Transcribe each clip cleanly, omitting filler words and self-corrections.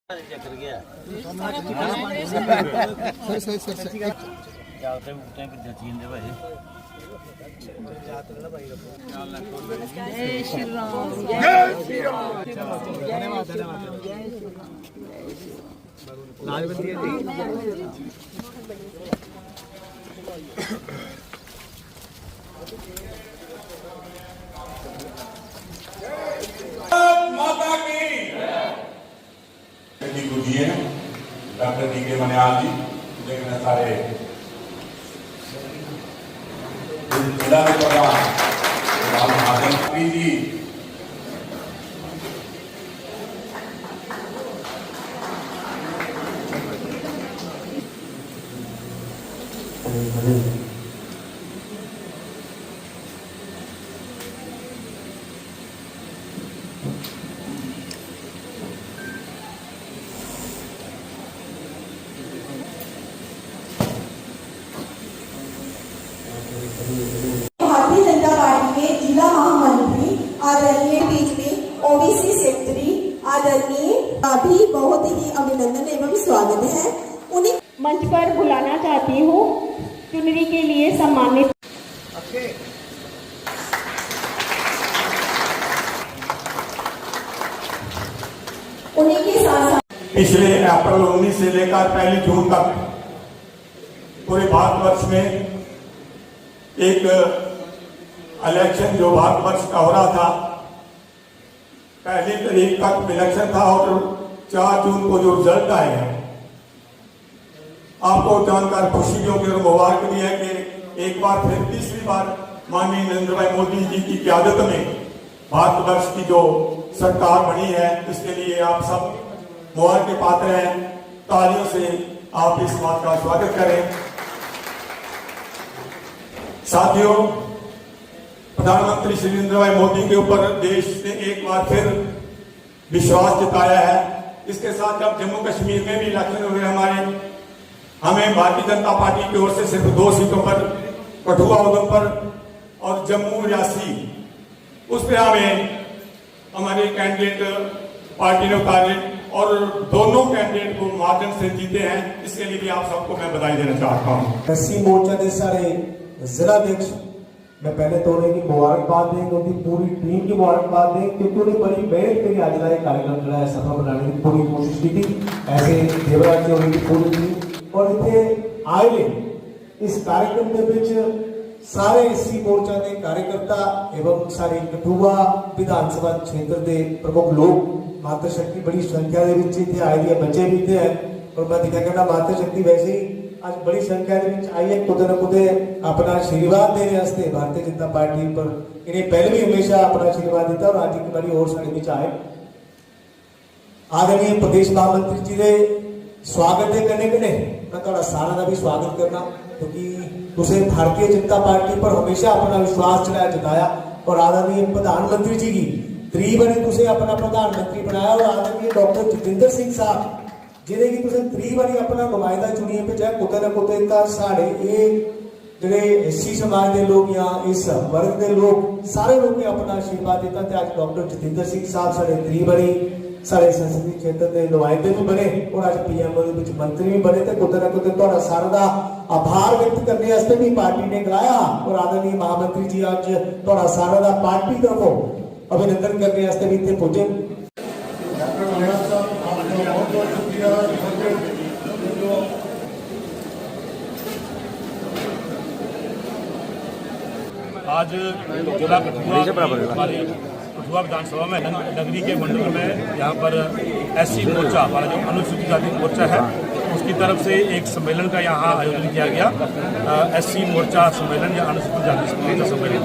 चक्कर गया चलते बूटे जचीन दे भाई जय श्री राम धन्यवाद लालबंदी माता की गुरुजी है डॉक्टर डी के मनियाल जी देखने सारे जिला के प्रधान महाजन जी भारतीय जनता पार्टी के जिला महामंत्री आदरणीय बीच में ओबीसी सेक्रेटरी आदरणीय भी बहुत ही अभिनंदन एवं स्वागत है। उन्हें मंच पर बुलाना चाहती हूँ चुनरी के लिए सम्मानित। उन्हीं के साथ पिछले अप्रैल 19 से लेकर 1 जून तक पूरे भारतवर्ष में एक इलेक्शन जो भारतवर्ष का हो रहा था, 1 तारीख तक इलेक्शन था और 4 जून को जो रिजल्ट आए हैं आपको जानकर खुशी भी होगी और मुबारक भी है कि एक बार फिर तीसरी बार माननीय नरेंद्र भाई मोदी जी की क़यादत में भारतवर्ष की जो सरकार बनी है, इसके लिए आप सब मुबारक के पात्र हैं। तालियों से आप इस बात का स्वागत करें। साथियों, प्रधानमंत्री श्री नरेंद्र भाई मोदी के ऊपर देश ने एक बार फिर विश्वास जताया है। इसके साथ जब जम्मू कश्मीर में भी इलेक्शन हुए हमें भारतीय जनता पार्टी की ओर से सिर्फ 2 सीटों पर कठुआ उधमपुर और जम्मू रियासी, उस पर हमें हमारे कैंडिडेट पार्टी ने उतारे और दोनों कैंडिडेट को मार्जिन से जीते हैं। इसके लिए भी आप सबको मैं बधाई देना चाहता हूँ। एससी मोर्चा के सारे जिलाध्यक्ष मैं पहले तो उन्हें मुबारकबाद दें, उनकी पूरी टीम की मुबारकबाद दें क्योंकि उन्हें बड़ी मेहनत करी आज का कार्यक्रम जो है सफल बनाने की पूरी कोशिश की थी। ऐसे देवराज की उनकी पूरी टीम और इतने आए इस कार्यक्रम के बीच सारे एससी मोर्चा के कार्यकर्ता एवं सारे कठुआ विधानसभा क्षेत्र के प्रमुख लोग मातृशक्ति बड़ी संख्या के आए थे, बच्चे भी थे और मैं दिखा करना मातृशक्ति वैसे ही आज बड़ी संख्या के आई है। कुछ न कुछ अपना आशीर्वाद देने वास्ते भारतीय जनता पार्टी पर इन्हें पहले भी हमेशा अपना आशीर्वाद देता और आज एक बारी और साढ़े बीच आए। आदरणीय प्रदेश महामंत्री जी ने स्वागत करने के लिए मैं थोड़ा सारा का भी स्वागत करना क्योंकि तुझे भारतीय जनता पार्टी पर हमेशा अपना विश्वास जताया और आदरणीय प्रधानमंत्री जी की 3 बार तुझे अपना प्रधानमंत्री बनाया और आदरणीय डॉक्टर जितेंद्र सिंह साहब जिन्हें कि तुझे 3 बार अपना नुमाइंदा चुनिए पे चाहे कुछ न कुछ साढ़े ये जो एससी समाज के लोग या इस वर्ग के लोग सारे लोग ने अपना आशीर्वाद देता थे। आज डॉक्टर जितेंद्र सिंह साहब साढ़े 3 बारी सारे संसदीय क्षेत्र के नुमाइंदे भी बने और आज पीएमओ मंत्री भी बने थे। कुछ न कुछ थोड़ा सारा का आभार व्यक्त करने वास्ते भी पार्टी ने कराया और आदरणीय महामंत्री जी आज थोड़ा सारा का पार्टी तरफों अभिनंदन करने वास्ते भी इतने पहुंचे। आज जिला कठुआ हमारी कठुआ विधानसभा में नगरी के मंडल में यहाँ पर एससी मोर्चा हमारा जो अनुसूचित जाति मोर्चा है उसकी तरफ से एक सम्मेलन का यहाँ आयोजन किया गया, एससी मोर्चा सम्मेलन या अनुसूचित जाति मोर्चा सम्मेलन।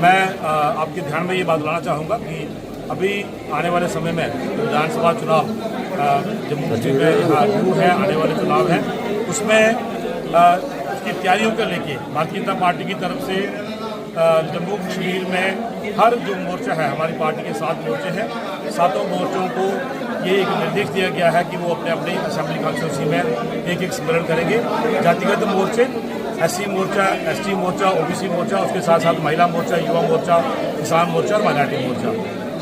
मैं आपके ध्यान में ये बात लाना चाहूँगा कि अभी आने वाले समय में विधानसभा चुनाव जम्मू कश्मीर में यहाँ शुरू है, आने वाले चुनाव हैं, उसमें उसकी तैयारियों को लेके भारतीय जनता पार्टी की तरफ से जम्मू कश्मीर में हर जो मोर्चा है, हमारी पार्टी के 7 मोर्चे हैं, 7 मोर्चों को ये एक निर्देश दिया गया है कि वो अपने अपने असेंबली कॉन्स्टिट्यूंसी में एक सम्मेलन करेंगे। जातिगत मोर्चे, एससी मोर्चा, एसटी मोर्चा, ओबीसी मोर्चा, उसके साथ साथ महिला मोर्चा, युवा मोर्चा, किसान मोर्चा और माइनॉरिटी मोर्चा,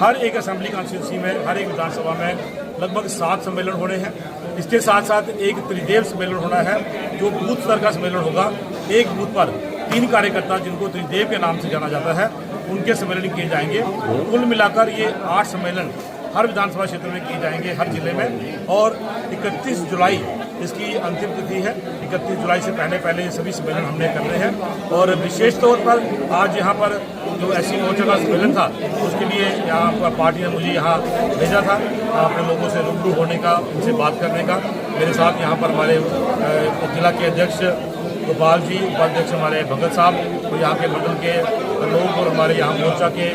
हर एक असेंबली कॉन्स्टिट्यूंसी में, हर एक विधानसभा में लगभग 7 सम्मेलन होने हैं। इसके साथ साथ एक त्रिदेव सम्मेलन होना है जो बूथ स्तर का सम्मेलन होगा। एक बूथ पर 3 कार्यकर्ता जिनको त्रिदेव के नाम से जाना जाता है उनके सम्मेलन किए जाएंगे। कुल मिलाकर ये 8 सम्मेलन हर विधानसभा क्षेत्र में किए जाएंगे, हर जिले में। और 31 जुलाई इसकी अंतिम तिथि है। 31 जुलाई से पहले ये सभी सम्मेलन हमने करने हैं। और विशेष तौर पर आज यहाँ पर जो एससी मोर्चा का सम्मेलन था उसके लिए यहाँ पर पार्टी ने मुझे यहाँ भेजा था अपने लोगों से रूबरू होने का, उनसे बात करने का। मेरे साथ यहाँ पर हमारे जिला के अध्यक्ष गोपाल जी, उपाध्यक्ष हमारे भगत साहब और यहाँ के मंडल के लोग और हमारे यहाँ मोर्चा के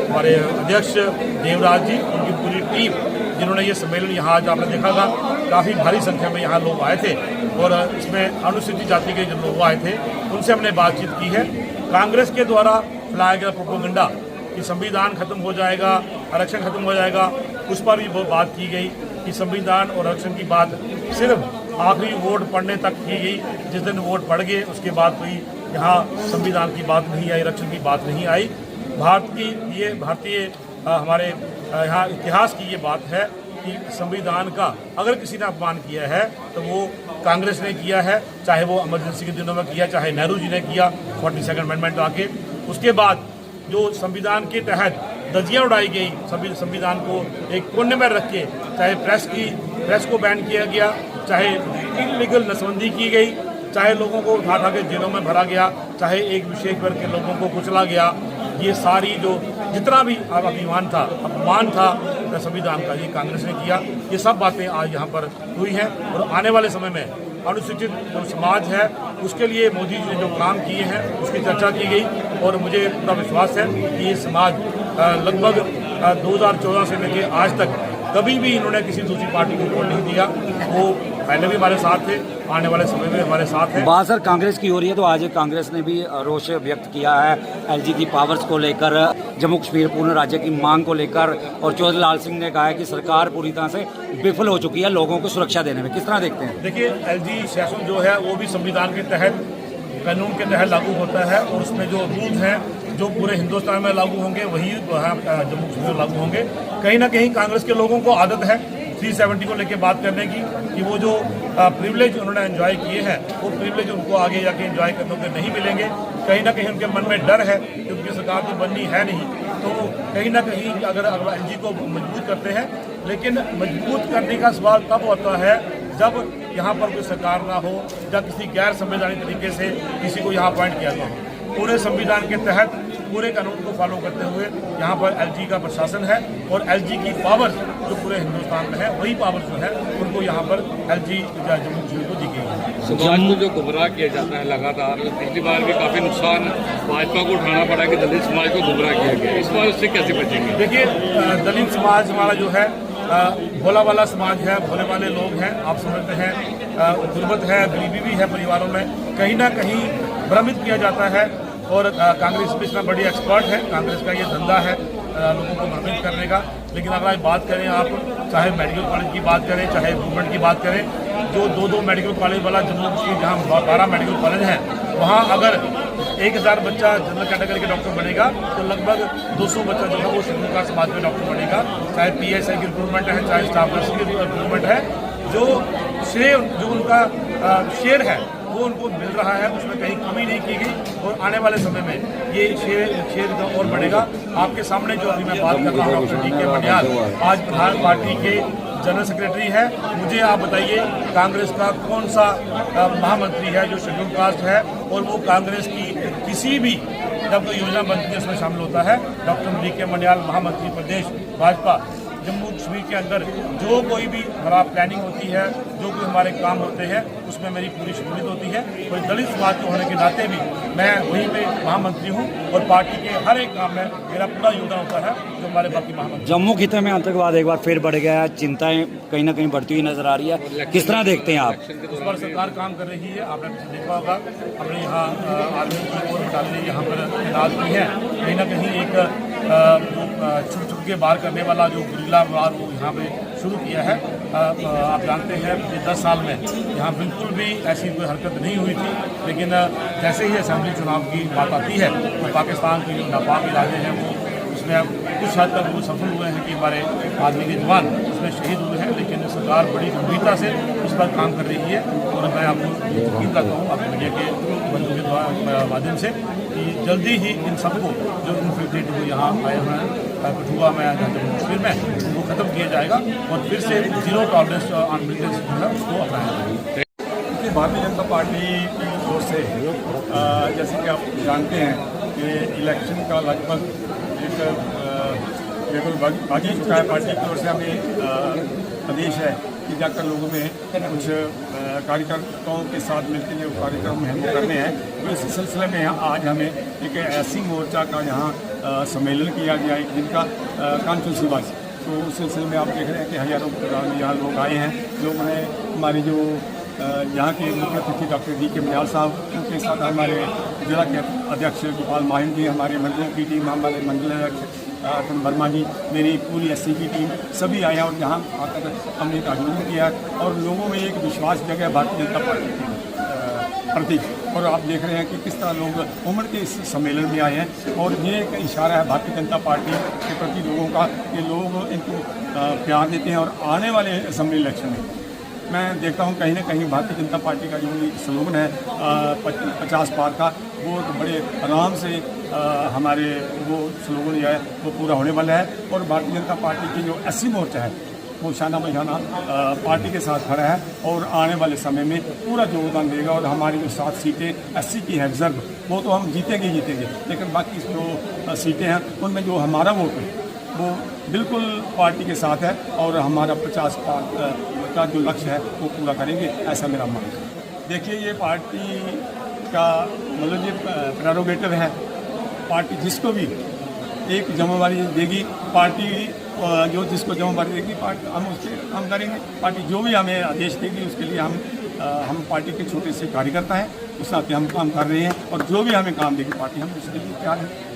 हमारे अध्यक्ष देवराज जी, उनकी पूरी टीम जिन्होंने ये सम्मेलन यहाँ आज आपने देखा था काफ़ी भारी संख्या में यहाँ लोग आए थे। और इसमें अनुसूचित जाति के जो लोग आए थे उनसे हमने बातचीत की है। कांग्रेस के द्वारा फैलाया गया प्रोपेगेंडा कि संविधान खत्म हो जाएगा, आरक्षण खत्म हो जाएगा, उस पर भी बहुत बात की गई कि संविधान और आरक्षण की बात सिर्फ आखिरी वोट पड़ने तक की गई। जिस दिन वोट पड़ गए उसके बाद कोई यहाँ संविधान की बात नहीं आई, आरक्षण की बात नहीं आई। भारतीय हमारे यहाँ इतिहास की ये बात है कि संविधान का अगर किसी ने अपमान किया है तो वो कांग्रेस ने किया है, चाहे वो इमरजेंसी के दिनों में किया, चाहे नेहरू जी ने किया 42nd अमेंडमेंट आके। उसके बाद जो संविधान के तहत धज्जियां उड़ाई गई, संविधान को एक कोने में रख के, चाहे प्रेस को बैन किया गया, चाहे इलीगल नसबंदी की गई, चाहे लोगों को उठा के जेलों में भरा गया, चाहे एक विशेष वर्ग के लोगों को कुचला गया, ये सारी जो जितना भी अपमान था संविधान का, ये कांग्रेस ने किया। ये सब बातें आज यहाँ पर हुई हैं। और आने वाले समय में अनुसूचित जो समाज है उसके लिए मोदी जी ने जो काम किए हैं उसकी चर्चा की गई। और मुझे पूरा विश्वास है कि ये समाज लगभग 2014 से लेकर आज तक कभी भी इन्होंने किसी दूसरी पार्टी को वोट नहीं दिया। वो पहले भी हमारे साथ थे, आने वाले समय में हमारे साथ है। बात सर कांग्रेस की हो रही है तो आज कांग्रेस ने भी रोष व्यक्त किया है एलजी की पावर्स को लेकर, जम्मू कश्मीर पूर्ण राज्य की मांग को लेकर। और चौधरी लाल सिंह ने कहा है कि सरकार पूरी तरह से विफल हो चुकी है लोगों को सुरक्षा देने में। किस तरह देखते हैं? देखिए, एलजी शासन जो है वो भी संविधान के तहत, कानून के तहत लागू होता है और उसमें जो रूल्स हैं जो पूरे हिंदुस्तान में लागू होंगे वही जम्मू कश्मीर में लागू होंगे। कहीं ना कहीं कांग्रेस के लोगों को आदत है 370 को लेकर बात करने की कि वो जो प्रिविलेज उन्होंने एंजॉय किए हैं वो प्रिविलेज उनको आगे जाके एंजॉय करने के नहीं मिलेंगे। कहीं ना कहीं उनके मन में डर है कि उनकी सरकार तो बननी है नहीं, तो कहीं ना कहीं अगर एलजी को मजबूत करते हैं, लेकिन मजबूत करने का सवाल तब होता है जब यहाँ पर कोई सरकार ना हो, जब किसी गैर संवैधानिक तरीके से किसी को यहाँ अपॉइंट किया गया हो। पूरे संविधान के तहत पूरे कानून को फॉलो करते हुए यहाँ पर एलजी का प्रशासन है और एलजी की पावर जो पूरे हिंदुस्तान में है वही पावर जो है उनको यहाँ पर एलजी जम्मू कश्मीर को दी गई है। समाज को जो गुमराह किया जाता है लगातार, पिछली बार भी काफ़ी नुकसान भाजपा को उठाना पड़ा कि दलित समाज को गुमराह किया गया, इस बार उससे कैसे बचेंगे? देखिए, दलित समाज हमारा जो है भोला वाला समाज है, भोले वाले लोग हैं, आप समझते हैं। गुर्बत है, गरीबी भी है परिवारों में, कहीं ना कहीं भ्रमित किया जाता है। और कांग्रेस भी इसमें बड़ी एक्सपर्ट है, कांग्रेस का ये धंधा है लोगों को भ्रमित करने का। लेकिन अगर आप बात करें, आप चाहे मेडिकल कॉलेज की बात करें, चाहे इम्प्रूवमेंट की बात करें, जो 2 मेडिकल कॉलेज वाला जम्मू कश्मीर जहाँ 12 मेडिकल कॉलेज हैं, वहाँ अगर 1000 बच्चा जनरल कैटेगरी के डॉक्टर बनेगा तो लगभग 200 बच्चा जो है वो शेड्यूल कास्ट समाज में डॉक्टर बनेगा। चाहे PSI की इम्प्रूवमेंट है, चाहे स्टाफ नर्स की इम्प्रूवमेंट है, जो उनका शेयर है वो उनको मिल रहा है, उसमें कहीं कमी नहीं की गई। और आने वाले समय में ये शेयर और बढ़ेगा। आपके सामने जो अभी मैं बात कर रहा हूँ, डॉक्टर DK मडियाल आज प्रधान पार्टी के जनरल सेक्रेटरी है। मुझे आप बताइए कांग्रेस का कौन सा महामंत्री है जो शेड्यूल कास्ट है और वो कांग्रेस की किसी भी जब कोई योजना बनती है उसमें शामिल होता है? डॉक्टर DK मडियाल महामंत्री प्रदेश भाजपा। जम्मू कश्मीर के अंदर जो कोई भी खराब प्लानिंग होती है, जो कोई हमारे काम होते हैं, उसमें मेरी पूरी शमूलियत होती है। कोई दलित समाज के होने के नाते भी मैं वहीं पे महामंत्री हूं और पार्टी के हर एक काम में मेरा पूरा योगदान होता है जो हमारे बाकी महामंत्री। जम्मू खिते में आतंकवाद एक बार फिर बढ़ गया है, चिंताएं कहीं ना कहीं बढ़ती हुई नजर आ रही है, किस तरह देखते हैं आप? उस पर सरकार काम कर रही है। आपने देखा होगा हमने यहाँ आर्मी की और डालने यहाँ पर तैनात की है। कहीं ना कहीं एक छुप के बाहर करने वाला जो गुरिल्ला वार वो यहाँ पे शुरू किया है। आप जानते हैं कि 10 साल में यहाँ बिल्कुल भी ऐसी कोई हरकत नहीं हुई थी, लेकिन जैसे ही असेंबली चुनाव की बात आती है तो पाकिस्तान के जो नापाक इरादे हैं वो उसमें कुछ हद तक वो सफल हुए हैं कि हमारे आदमी के जवान इसमें शहीद हुए हैं, लेकिन सरकार बड़ी गंभीरता से इस पर काम कर रही है। और मैं आपको यकीन करता हूँ आप मीडिया के बंधु के माध्यम से कि जल्दी ही इन सबको जो इन्फिल्ट्रेट हुए यहाँ आए हुए हैं कठुआ में, जम्मू कश्मीर में, उनको खत्म किया जाएगा और फिर से जीरो टॉलरेंस ऑन मिलिटेंसी जो है उसको अपनाया जाएगा। भारतीय जनता पार्टी की ओर से जैसे कि आप जानते हैं कि इलेक्शन का लगभग एक बिल्कुल बागी चुका है। पार्टी की ओर से हमें आदेश है कि जाकर लोगों में कुछ कार्यकर्ताओं के साथ मिलकर जो कार्यक्रम हम करने हैं, तो इसी सिलसिले में आज हमें एक ऐसी मोर्चा का यहाँ सम्मेलन किया गया है जिनका कांचुलसीबाज, तो उस सिलसिले में आप देख रहे हैं कि हजारों यहाँ लोग आए हैं। लोगों ने हमारी जो यहाँ के मुख्य अतिथि डॉक्टर डी के मयाल साहब, उनके साथ हमारे जिला के अध्यक्ष गोपाल माहिन जी, हमारे मंडलों की टीम, हमारे मंडल अध्यक्ष अर्जुन वर्मा जी, मेरी पूरी एससी की टीम सभी आए हैं और यहाँ आकर हमने एक आंदोलन किया और लोगों में एक विश्वास जगह भारतीय जनता पार्टी के प्रति। और आप देख रहे हैं कि किस तरह लोग उमड़ के इस सम्मेलन में आए हैं और ये एक इशारा है भारतीय जनता पार्टी के प्रति लोगों का कि लोग इनको प्यार देते हैं। और आने वाले असेंबली इलेक्शन में मैं देखता हूँ कहीं ना कहीं भारतीय जनता पार्टी का जो स्लोगन है 50 पार का, वो तो बड़े आराम से हमारे वो स्लोगन जो है वो पूरा होने वाला है। और भारतीय जनता पार्टी की जो एससी मोर्चा है वो शाना बशाना पार्टी के साथ खड़ा है और आने वाले समय में पूरा योगदान देगा। और हमारी जो 7 सीटें एससी की है रिजर्व, वो तो हम जीतेंगे ही जीतेंगे, लेकिन बाकी जो सीटें हैं उनमें जो हमारा वोट है वो बिल्कुल पार्टी के साथ है और हमारा 50 का जो लक्ष्य है वो पूरा करेंगे, ऐसा मेरा मानना है। देखिए, ये पार्टी का मतलब ये प्रेरोगेटिव है। पार्टी जिसको भी एक जिम्मेवारी देगी, पार्टी जो जिसको जिम्मेवारी देगी पार्टी हम उसके काम करेंगे। पार्टी जो भी हमें आदेश देगी उसके लिए हम पार्टी के छोटे से कार्यकर्ता हैं, उस नाते हम काम कर रहे हैं और जो भी हमें काम देगी पार्टी हम उसके लिए तैयार हैं।